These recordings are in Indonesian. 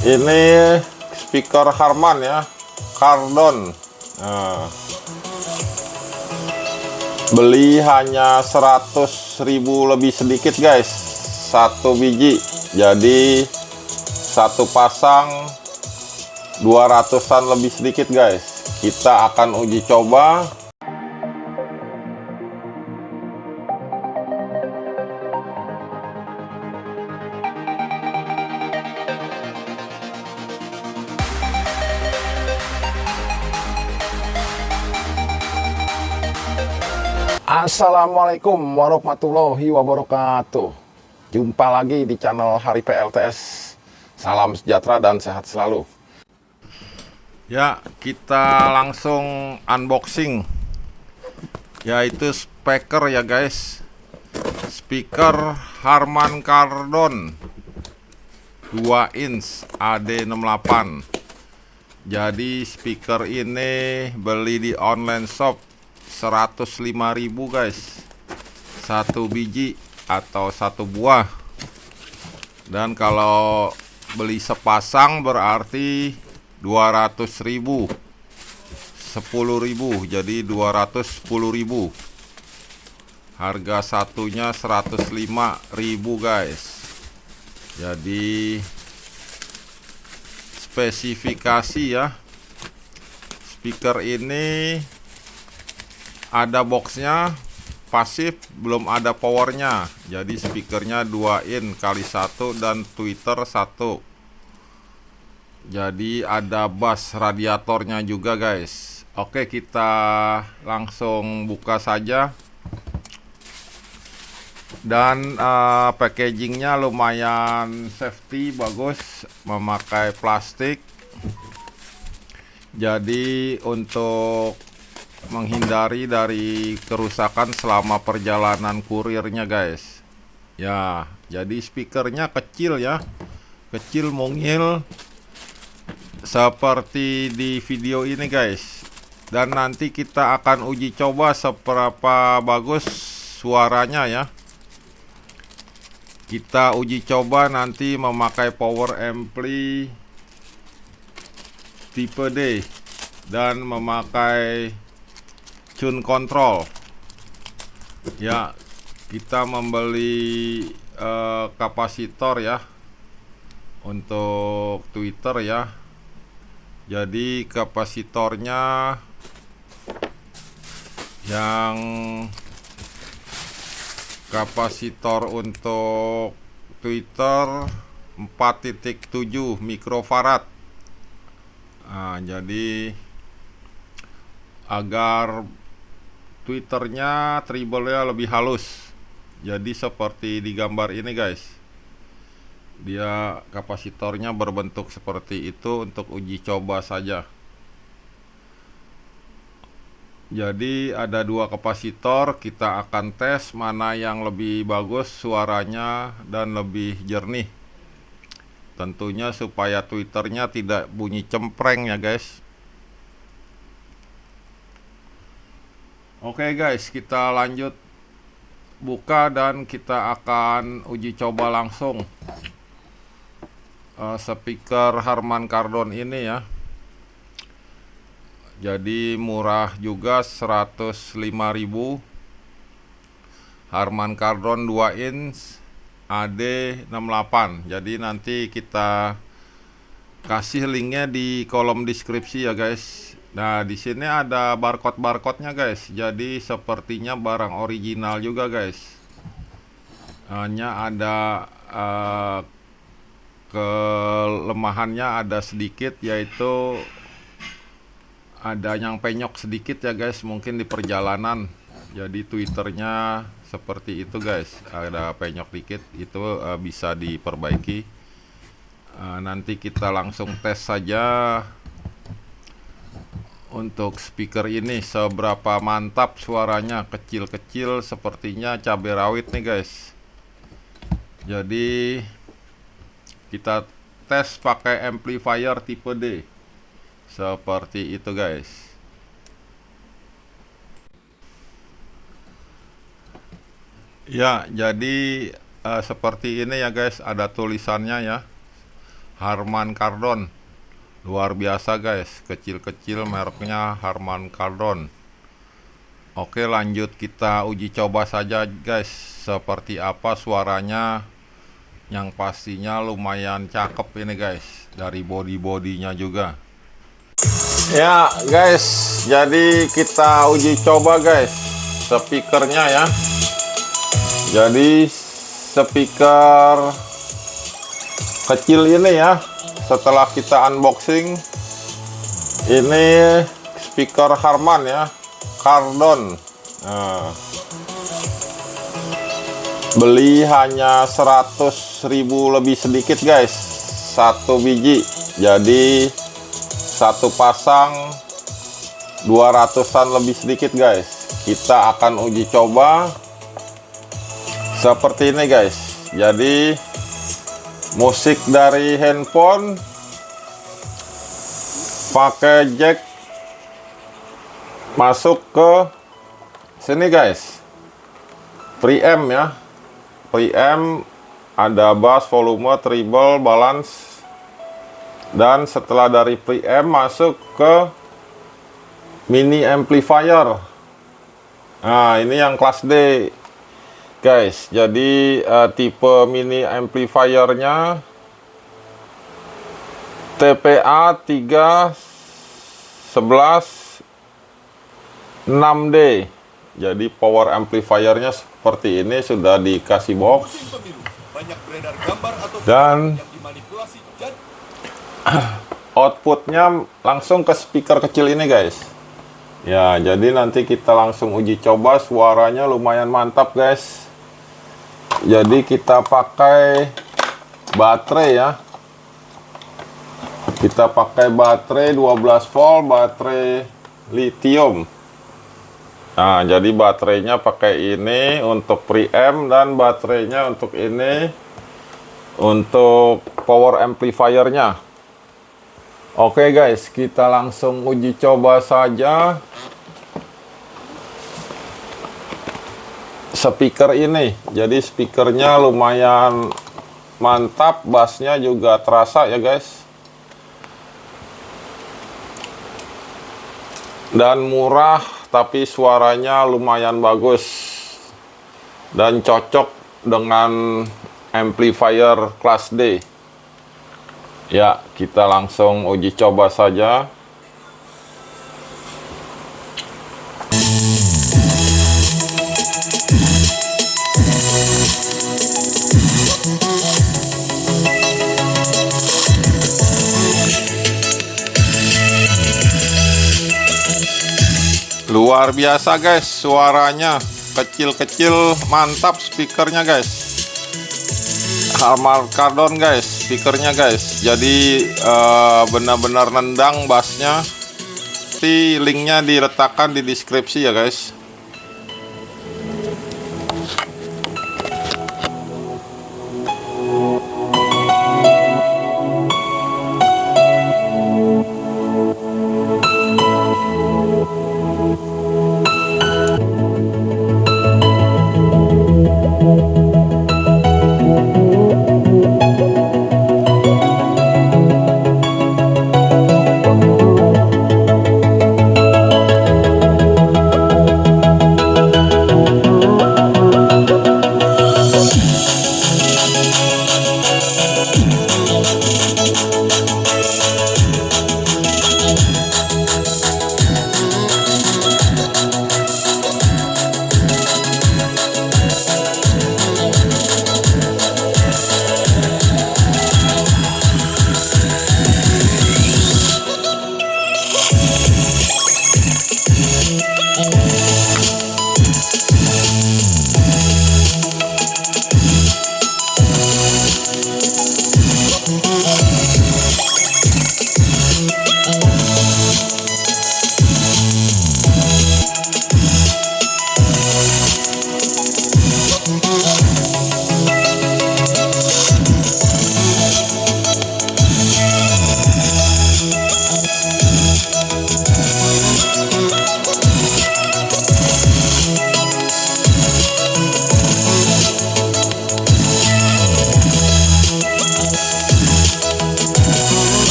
Ini speaker Harman ya, Kardon. Nah, beli hanya 100.000 lebih sedikit guys, satu biji. Jadi satu pasang 200-an lebih sedikit guys. Kita akan uji coba. Assalamualaikum warahmatullahi wabarakatuh. Jumpa lagi di channel Hari PLTS. Salam sejahtera dan sehat selalu. Ya, kita langsung unboxing, yaitu speaker ya guys. Speaker Harman Kardon 2 inch AD68. Jadi speaker ini beli di online shop 105.000 guys, satu biji atau satu buah. Dan kalau beli sepasang berarti 200.000, 10.000, jadi 210.000. Harga satunya 105.000 guys. Jadi spesifikasi ya, speaker ini ada boxnya, pasif, belum ada powernya. Jadi speakernya 2 in kali 1 dan tweeter 1. Jadi ada bass radiatornya juga guys. Oke, kita langsung buka saja. Dan packagingnya lumayan safety, bagus, memakai plastik. Jadi untuk menghindari dari kerusakan selama perjalanan kurirnya guys. Ya, jadi speakernya kecil ya, kecil mungil seperti di video ini guys. Dan nanti kita akan uji coba seberapa bagus suaranya ya. Kita uji coba nanti memakai power ampli tipe D dan memakai tune control. Ya, kita membeli kapasitor ya untuk tweeter ya. Jadi kapasitornya yang kapasitor untuk tweeter 4.7 mikrofarad. Nah, jadi agar tweeternya treble-nya lebih halus, jadi seperti di gambar ini guys. Dia kapasitornya berbentuk seperti itu untuk uji coba saja. Jadi ada 2 kapasitor, kita akan tes mana yang lebih bagus suaranya dan lebih jernih. Tentunya supaya tweeternya tidak bunyi cempreng ya guys. Oke guys, kita lanjut buka dan kita akan uji coba langsung speaker Harman Kardon ini ya. Jadi murah juga, 105.000. Harman Kardon 2 inch AD68. Jadi nanti kita kasih linknya di kolom deskripsi ya guys. Nah, di sini ada barcode-barcode-nya guys. Jadi sepertinya barang original juga guys. Hanya ada kelemahannya ada sedikit, yaitu ada yang penyok sedikit ya guys, mungkin di perjalanan. Jadi tweeternya seperti itu guys, ada penyok dikit, itu bisa diperbaiki. Nanti kita langsung tes saja untuk speaker ini seberapa mantap suaranya. Kecil-kecil sepertinya cabai rawit nih guys. Jadi kita tes pakai amplifier tipe D seperti itu guys. Ya, jadi seperti ini ya guys, ada tulisannya ya, Harman Kardon. Luar biasa guys, kecil-kecil mereknya Harman Kardon. Oke, lanjut kita uji coba saja guys, seperti apa suaranya. Yang pastinya lumayan cakep ini guys, dari body-bodinya juga. Ya guys, jadi kita uji coba guys speakernya ya. Jadi speaker kecil ini ya, setelah kita unboxing, ini speaker Harman ya, Kardon. Nah, beli hanya 100.000 lebih sedikit guys, satu biji. Jadi satu pasang 200-an lebih sedikit guys. Kita akan uji coba seperti ini guys. Jadi musik dari handphone pakai jack masuk ke sini guys, preamp ya, preamp, ada bass, volume, treble, balance, dan setelah dari preamp masuk ke mini amplifier. Nah, ini yang kelas D guys. Jadi tipe mini amplifiernya TPA 311 6D. Jadi power amplifiernya seperti ini, sudah dikasih box dan outputnya langsung ke speaker kecil ini guys. Ya, jadi nanti kita langsung uji coba. Suaranya lumayan mantap guys. Jadi kita pakai baterai ya. Kita pakai baterai 12 volt, baterai lithium. Nah, jadi baterainya pakai ini untuk preamp, dan baterainya untuk ini untuk power amplifiernya. Oke guys, kita langsung uji coba saja speaker ini. Jadi speakernya lumayan mantap, bassnya juga terasa ya guys, dan murah tapi suaranya lumayan bagus dan cocok dengan amplifier kelas D. Ya, kita langsung uji coba saja. Luar biasa guys, suaranya kecil-kecil, mantap speakernya guys. Harman Kardon guys, speakernya guys. Jadi benar-benar nendang bassnya. Nanti linknya diletakkan di deskripsi ya guys.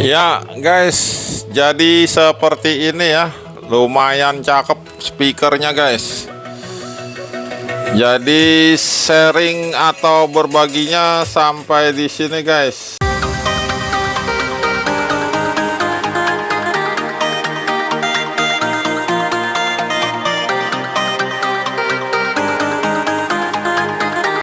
Ya guys, jadi seperti ini ya, lumayan cakep speakernya guys. Jadi sharing atau berbaginya sampai di sini guys.